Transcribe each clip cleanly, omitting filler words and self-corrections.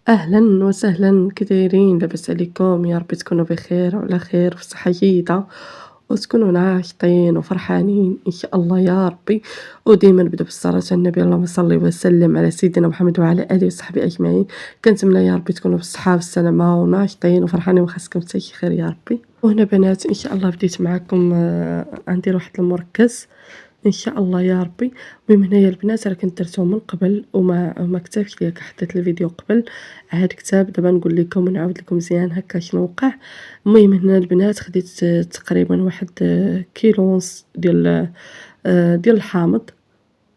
أهلا وسهلا، كي دايرين؟ لاباس عليكم؟ يا ربي تكونوا بخير وعلى خير وفي صحة جيدة وتكونوا ناشطين وفرحانين إن شاء الله يا ربي. وديما نبدأ بالصلاة على النبي، اللهم صل وسلم على سيدنا محمد وعلى آله وصحبه أجمعين. كنتمنى يا ربي تكونوا بالصحة والسلامة وناشطين وفرحانين وخاصكم حتى شي خير يا ربي. وهنا بنات إن شاء الله بديت معكم غندير واحد المركز ان شاء الله يا ربي. المهم هنايا البنات راه كنت درتهم من قبل وما كتبش ليا، حطيت الفيديو قبل عاد كتاب. دابا نقول لكم ونعاود لكم مزيان هكا شنو وقع. المهم هنا البنات خديت تقريبا واحد كيلو ونص ديال الحامض،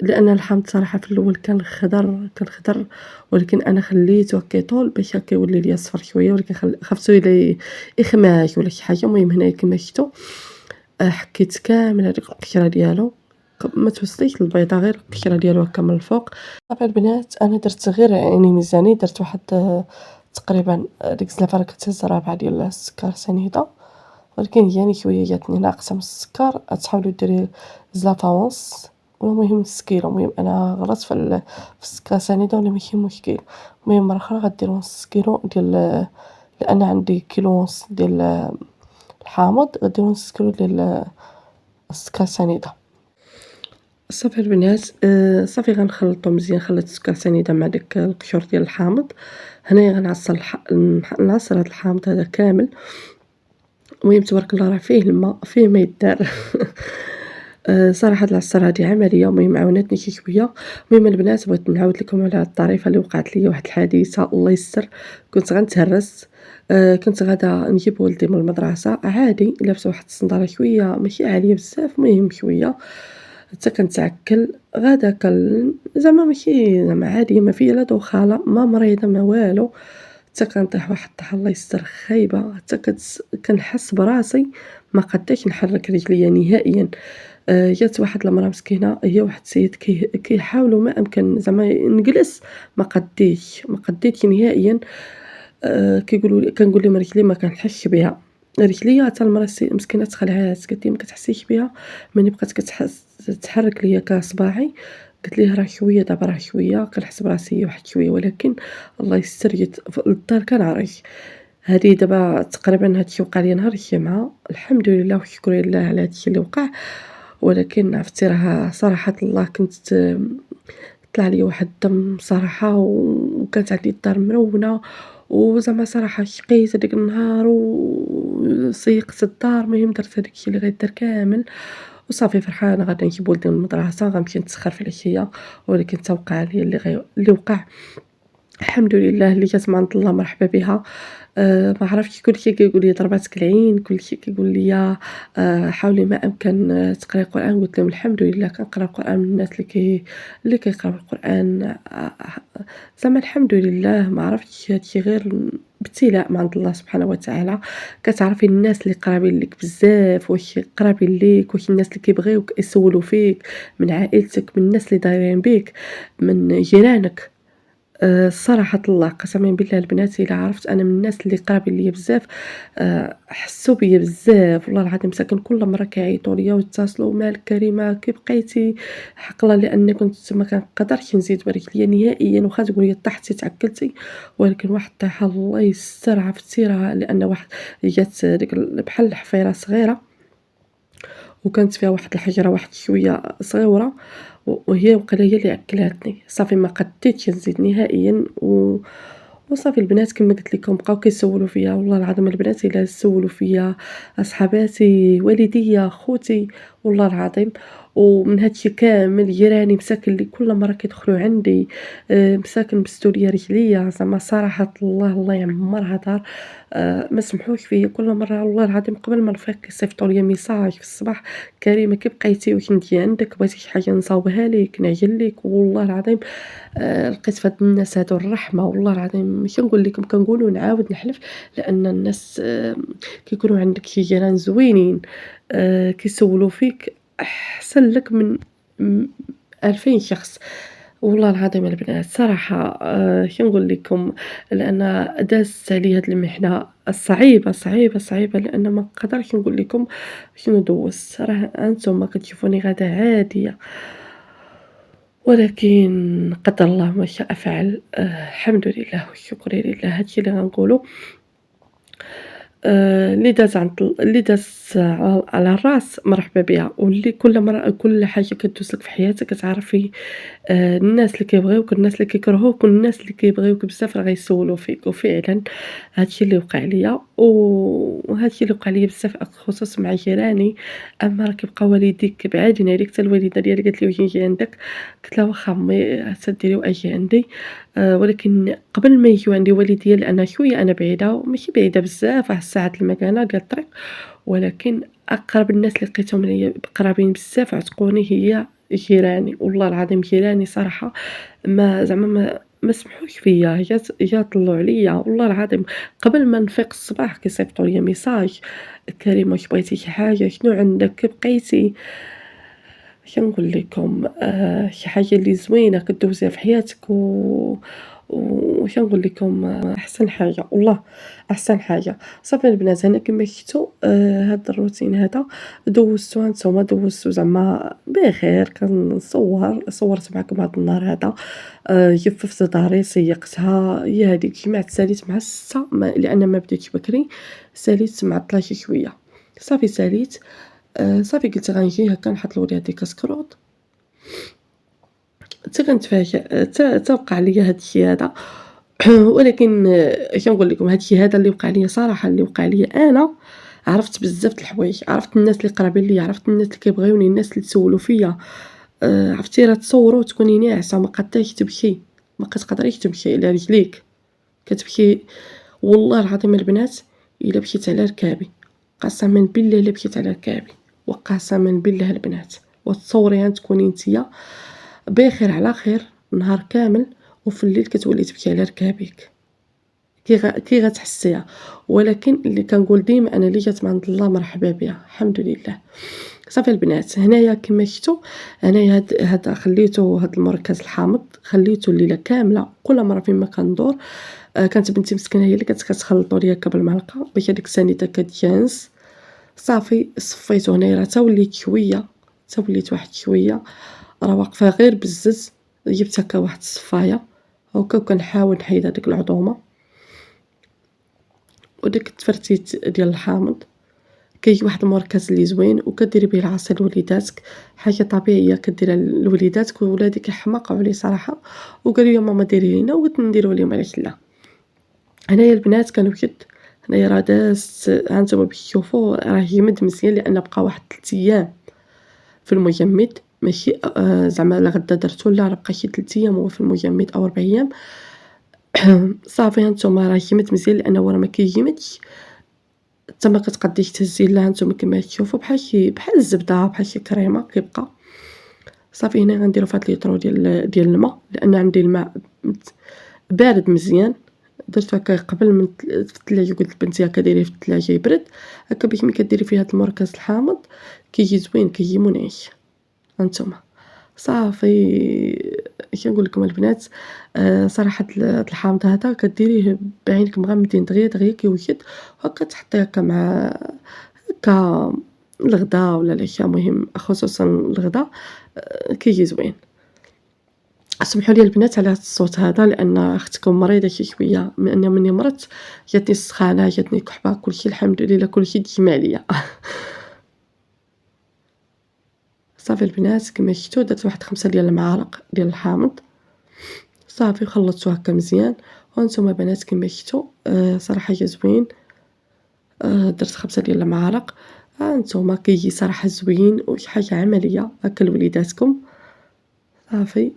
لان الحامض صراحه في الاول كان خضر ولكن انا خليته هكا يطول باش هكا يولي ليا صفر شويه، ولكن خفتو الا يخماش ولا شي حاجه. المهم هنايا كما شفتوا حكيت كامل هذيك القشره ديالو، ما توصليش البيضه، غير القشره ديالو هكا من الفوق. صافي البنات انا درت غير يعني ميزاني، درت واحد تقريبا ديك الزلافه راه كتهز ربعه ديال السكر سنيده، ولكن جاني شويه جاتني ناقصه من السكر. تحاولوا ديري زلافه ونص، المهم نص كيلو. المهم انا غلطت في السكر سنيده ولا ماشي مشكل. المهم مره اخرى غدير نص كيلو ديال، لان عندي كيلو ونص ديال الحامض، غدير نص كيلو ديال السكر سنيده. صافي البنات صافي غنخلطو مزيان، خلط السكر سنيده مع داك القشور ديال الحامض. هنايا غنعصر نعصر هاد الحامض هذا كامل. المهم تبارك الله راه فيه الماء فيه ما يدار صراحه هاد العصاره هادي عمليه، المهم عاونتني شي شويه. المهم البنات بغيت نعاود لكم على الطريفه اللي وقعت لي، واحد الحادثه الله يستر. كنت غنتهرس، كنت غادا نجيب ولدي من المدرسه عادي، لابسه واحد الصنداله شويه ماشي عاليه بزاف، المهم شويه حتى كنتعكل غادا زعما ماشي زعما عاديه، ما فيا لا دوخه ما مريضه ما والو. حتى كنطيح واحد الطيحه الله يستر خايبه، حتى كنحس براسي ما قداش نحرك رجليا نهائيا. جات واحد المراه مسكينه، هي واحد السيد كيحاولوا ما امكن زعما نجلس، ما قديتش نهائيا. كنقول لهم رجلي ما كنحسش بها، رجليا حتى المراه مسكينه تخلعات، قالت لي ما كتحسيش بها. ملي بقات تحرك ليا كصباعي قلت ليه راه شويه دابا راه شويه كنحس براسي واحد شويه، ولكن الله يستر جيت للدار كنعرج. هذه دابا تقريبا هادشي وقع لي نهار الجمعه، الحمد لله والشكر لله على هادشي اللي وقع. ولكن عرفتي راه صراحه الله كنت طلع لي واحد الدم صراحه، وكانت عندي الدار مرونه، وزعما صراحه شقيت هذاك النهار وسيقت الدار. المهم درت هذاك الشيء اللي غيدار كامل وصافي فرحانه غادي نجيب ولدي من المدرسه، غنمشي نتسخر في العشيه. ولكن توقع لي اللي وقع. الحمد لله اللي جات من عند الله مرحبا بها. ما عرفتش كلشي كيقول لي ضرباتك العين، كلشي كيقول لي حاولي ما امكن تقراي القران. قلت لهم الحمد لله كنقرا القران من الناس اللي كيقراو القران. زعما الحمد لله. ما عرفتش هادشي غير ابتلاء من عند الله سبحانه وتعالى. كتعرفي الناس اللي قرابين لك بزاف، واش قرابين ليك، واش الناس اللي كيبغيوك يسولوا فيك، من عائلتك، من الناس اللي دايرين بك، من جيرانك. صراحة الله قسما بالله البنات إلا عرفت أنا من الناس اللي قرابين ليا بزاف، حسوا بيا بزاف والله العظيم. مساكن كل مرة كيعيطوا ليا ويتصلوا مالك كريمة كي بقيتي حقلا، لأن كنت ما كنقدرش نزيد برجليا نهائيا، واخا تقولي طحتي تعكلتي. ولكن واحد الطيحة الله يستر عرفتي راه لأن واحد جات ديك بحال الحفيرة صغيرة، وكانت فيها واحد الحجرة واحد شوية صغيرة، وهي وقيلا هي اللي أكلاتني. صافي ما قديتش نزيد نهائيا وصافي البنات كما قلت لكم بقاو كيسولوا فيا. والله العظيم البنات الا سولوا فيا اصحاباتي والديا خوتي والله العظيم. ومن هاد الشي كامل جيراني مساكن اللي كل مرة كيدخلوا عندي مساكن بستو ليا رجليا زعما صراحة الله يعمرها دار ما سمحوش فيا كل مرة والله العظيم قبل ما نفيق كيصيفطوا ليا ميساج في الصباح: كريمة كي بقيتي واش نجي عندك بغيتي شي حاجة نصاوبها ليك نعجل ليك. والله العظيم لقيت في هاد الناس هادو الرحمة والله العظيم ماشي نقول لكم كنقول ونعاود نحلف لأن الناس كيكونوا عندك شي جيران زوينين كيسولوا فيك أحسن لك من 2000 شخص. والله العظيم البنات صراحة شنقول لكم لأن دازت عليا هاد المحنة صعيبة لأن ما نقدرش نقول لكم شنو دوزت. راه أنتم كتشوفوني غادة عادية ولكن قدر الله ما شاء فعل. الحمد لله والشكر لله هادشي اللي غنقولو. اللي داز على الراس مرحبا بها، واللي كل مرة كل حاجة كدوز لك في حياتك كتعرفي الناس اللي كيبغيوك والناس اللي كيكرهوك والناس اللي كيبغيوك بزاف راه غيسولوا فيك. وفعلًا هادشي اللي وقع ليا، وهادشي اللي وقع ليا بزاف خصوص مع جيراني. أما راه كيبقى والديك بعادين عليك، حتى الوالدة ديالي قالت لي: "واش نجي عندك؟" قلت لها: "واخا أمي تديري وأجي عندي." ولكن قبل ما يجيو عندي والديا لأن شوية أنا بعيدة وماشي بعيدة بزاف، واحد الساعة المكانة ديال الطريق، ولكن أقرب الناس اللي لقيتهم ليا قرابين بزاف عتقوني هي جيراني. والله العظيم جيراني صراحة ما سمحوش فيا، جا طلعوا عليا والله العظيم قبل ما نفيق الصباح كيصيفطوا ليا ميساج: "كريمة واش بغيتي شي حاجة، شنو عندك، كي بقيتي." شنقول لكم شي حاجة اللي زوينة كدوزيها في حياتك وش نقول لكم أحسن حاجة والله أحسن حاجة. صافي البنات أنا كما شفتوا هاد الروتين هذا دوزتو هانتوما دوزتو زعما بخير. صورت معكم هاد النهار هذا جففت داري سيقتها هي هاديك جمعت ساليت مع 6 لأن ما بديتش بكري ساليت مع 12 شوية. صافي ساليت صافي قلت غنجي هكا نحط لوليدي كسكروط حتى كنتفاجأ حتى وقع ليا هاد الشي هذا. ولكن اش نقول لكم هادشي هذا اللي وقع ليا صراحة اللي وقع ليا أنا عرفت بزاف د الحوايج، عرفت الناس اللي قرابين ليا، عرفت الناس اللي كيبغيوني، الناس اللي تسولوا فيا. عرفتي راه تصوروا وتكوني ناعسة ما قاديش تمشي، ما كتقدريش تمشي على رجليك، كتمشي. والله العظيم البنات إلا مشيت على ركابي قسما بالله إلا مشيت على ركابي وقسما بالله البنات وتصوريها تكوني نتيا بخير على خير نهار كامل وفي الليل كتولي تبكي على ركابك كي غتحسيها. ولكن اللي كنقول ديما انا اللي جات من عند الله مرحبا بها الحمد لله. صافي البنات هنايا كما شفتوا انايا هاد خليته هاد المركز الحامض خليته الليله كامله كل مره فين ما كندور كانت بنتي مسكينه هي اللي كتخلطوا ليا كبل معلقه باش هذيك السنيده كتجانس. صافي صفيته هنايا راه تا وليت شويه تا وليت واحد شويه راه واقفه غير بالزز. جبت هكا واحد الصفايه هكا وكنحاول نحيد هذيك العظومه وديك التفرتيت ديال الحامض. كيجي واحد المركز اللي زوين وكديري به العصير لوليداتك حاجه طبيعيه كديرها لوليداتك وولادي كيحماقوا عليه صراحه وقالوا لي ماما ديري لينا وبغيت نديرو لهم علاش لا. هنايا البنات كنوجد هنايا راه دازت هانتوما باش تشوفوا راه يمد مزيان لان بقى واحد 3 ايام في المجمد ماشي زعما لغدا درتو لا راه بقى شي 3 ايام هو في المجمد او 4 ايام. صافي هانتوما راه يمد مزيان لانه راه ما كيجمدش حتى ما كتقديش تهزي لها نتوما كما تشوفوا بحال الزبده بحال شي كريمه كيبقى. صافي هنا غنديرو فهاد ليطرو ديال الماء لان عندي الماء بارد مزيان درتو هكا قبل من في الثلاجه قلت لبنتي هكا ديريه في الثلاجه يبرد هكا باش ملي كديري فيه هاد المركز الحامض كيجي زوين كيجي منعش هانتوما. صافي اش نقول لكم البنات صراحه الحامض هذا كديريه بعينك مغمضين دغيا كيوجد وهكا تحطيه هكا مع هكا الغدا ولا العشاء مهم خصوصا الغدا كيجي زوين. سمحوا لي البنات على هاد الصوت هذا لان اختكم مريضه شي شويه مني مرضت جاتني السخانه جاتني الكحبه كلشي الحمد لله كلشي تجمع ليا. صافي البنات كما شفتوا درت واحد 5 ديال المعالق ديال الحامض صافي خلطته هكا مزيان. وانتم بنات كما شفتوا صراحه جا زوين. درت 5 ديال المعالق ها نتوما كيجي صراحة زوين وشي حاجة عملية هاكا لوليداتكم صافي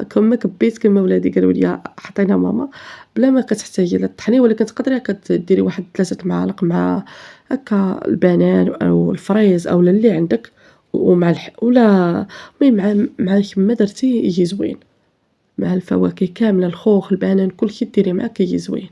كما كبّيت كما ولادي قالوا لي عطينا ماما بلا ما كتحتاجي لا طحني ولكن تقدري هاكا ديري واحد 3 معالق مع هاكا البنان أو الفريز أولا اللي عندك ومع ولا المهم مع كيما درتي يجي زوين، مع الفواكه كاملة الخوخ، البنان كلشي ديريه معاه كيجي زوين.